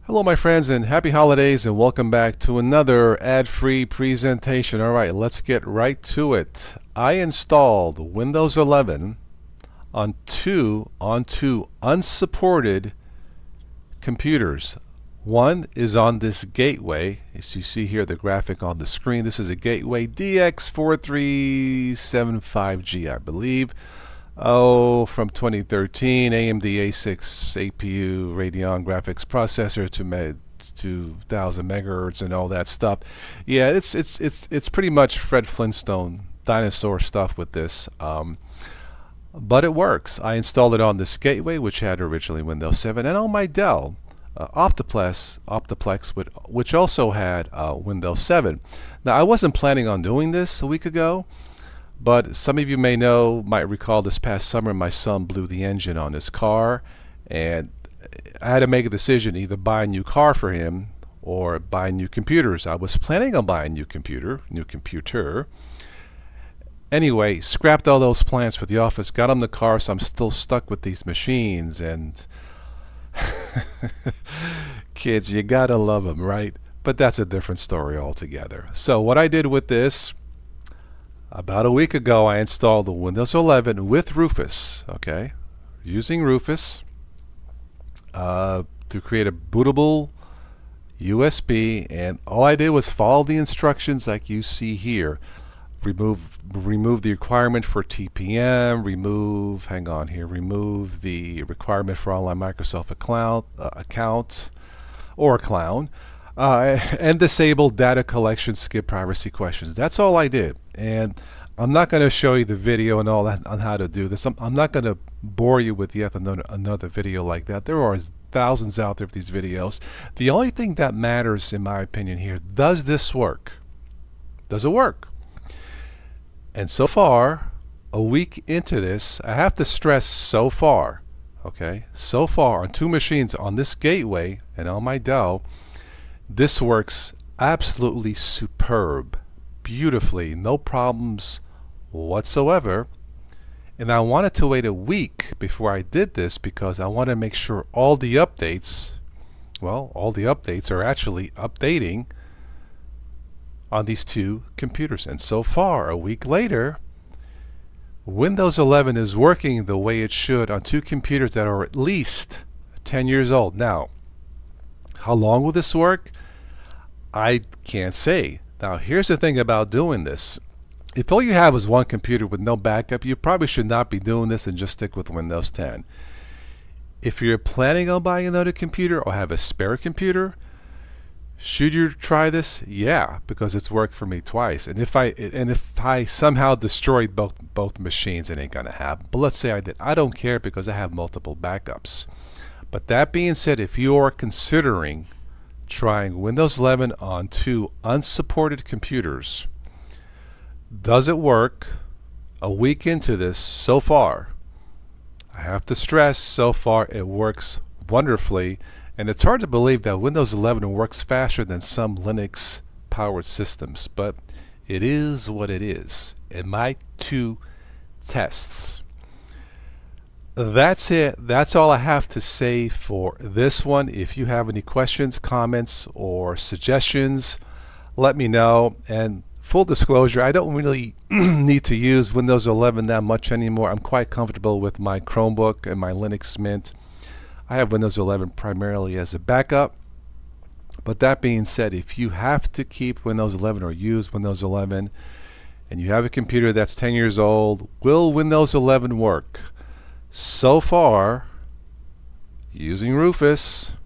Hello my friends, and happy holidays, and welcome back to another ad-free presentation. Alright, let's get right to it. I installed Windows 11 onto unsupported computers. One is on this gateway, as you see here the graphic on the screen. This is a gateway DX4375G, I believe. From 2013, AMD A6 APU Radeon graphics processor to 2000 megahertz and all that stuff. Yeah, it's pretty much Fred Flintstone dinosaur stuff with this, but it works. I installed it on this gateway, which had originally Windows 7, and on my Dell Optiplex, which also had Windows 7. Now, I wasn't planning on doing this a week ago, but some of you might recall this past summer my son blew the engine on his car, and I had to make a decision, either buy a new car for him or buy new computers. I was planning on buying a new computer. Anyway, scrapped all those plans for the office, got him the car, so I'm still stuck with these machines. And kids, you gotta love them, right? But that's a different story altogether. So what I did with this, about a week ago, I installed the Windows 11 with Rufus, okay? Using Rufus to create a bootable USB, and all I did was follow the instructions like you see here. Remove the requirement for TPM, remove the requirement for online Microsoft account or clown, and disable data collection, skip privacy questions. That's all I did. And I'm not going to show you the video and all that on how to do this. I'm not going to bore you with yet another video like that. There are thousands out there of these videos. The only thing that matters, in my opinion here, does this work? Does it work? And so far, a week into this, I have to stress so far, okay? So far, on two machines, on this gateway and on my Dell, this works absolutely superb, beautifully, no problems whatsoever. And I wanted to wait a week before I did this because I want to make sure all the updates are actually updating on these two computers. And so far, a week later, Windows 11 is working the way it should on two computers that are at least 10 years old. Now, how long will this work? I can't say. Now, here's the thing about doing this. If all you have is one computer with no backup, you probably should not be doing this and just stick with Windows 10. If you're planning on buying another computer or have a spare computer, should you try this? Yeah, because it's worked for me twice. And if I somehow destroyed both machines, it ain't gonna happen. But let's say I did. I don't care because I have multiple backups. But that being said, if you are considering trying Windows 11 on two unsupported computers, does it work? A week into this, so far, I have to stress, so far it works wonderfully. And it's hard to believe that Windows 11 works faster than some Linux powered systems, but it is what it is in my two tests. That's it. That's all I have to say for this one. If you have any questions, comments, or suggestions, let me know. And full disclosure, I don't really need to use Windows 11 that much anymore. I'm quite comfortable with my Chromebook and my Linux Mint. I have Windows 11 primarily as a backup. But that being said, if you have to keep Windows 11 or use Windows 11 and you have a computer that's 10 years old, will Windows 11 work? So far, using Rufus,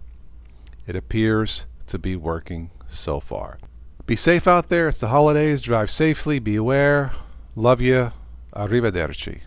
it appears to be working so far. Be safe out there. It's the holidays. Drive safely. Be aware. Love you. Arrivederci.